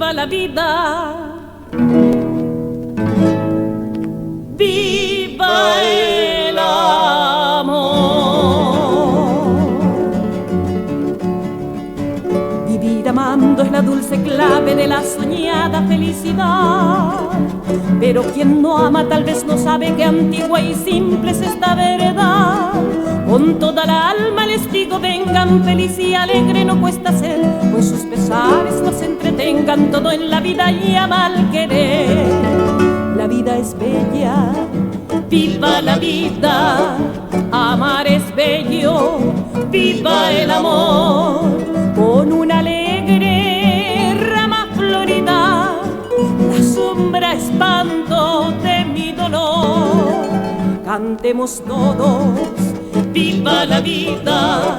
viva la vida, viva el amor. Vivir amando es la dulce clave de la soñada felicidad, pero quien no ama tal vez no sabe que antigua y simple es esta verdad. Con toda la alma les digo, vengan, feliz y alegre no cuesta ser, pues sus pesares nos entretengan, todo en la vida y a mal querer. La vida es bella, viva la vida, amar es bello, viva el amor. Con una alegre rama florida, la sombra espanto de mi dolor. Cantemos todos, viva la vida,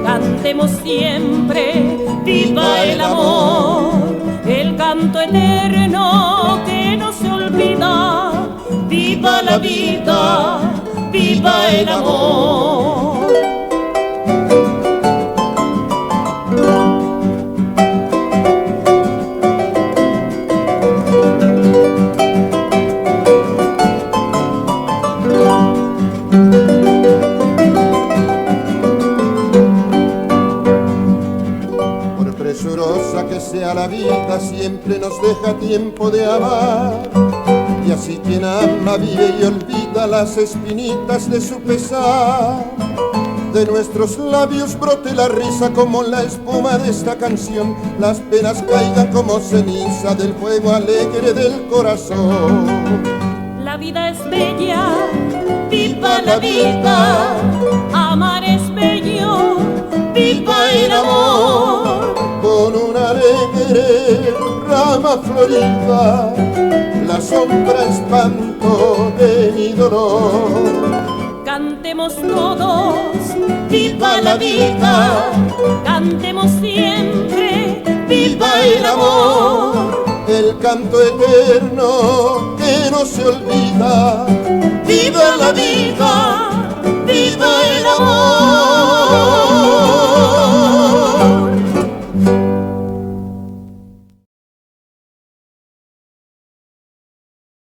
cantemos siempre, viva el amor, el canto eterno que no se olvida, viva la vida, viva el amor. Presurosa que sea la vida, siempre nos deja tiempo de amar. Y así quien ama vive y olvida las espinitas de su pesar. De nuestros labios brote la risa como la espuma de esta canción, las penas caigan como ceniza del fuego alegre del corazón. La vida es bella, viva la vida, amar es bello, viva el amor. Con una alegre rama florida, la sombra espanto de mi dolor. Cantemos todos, viva la vida, cantemos siempre, viva el amor. El canto eterno que no se olvida, viva la vida, viva el amor.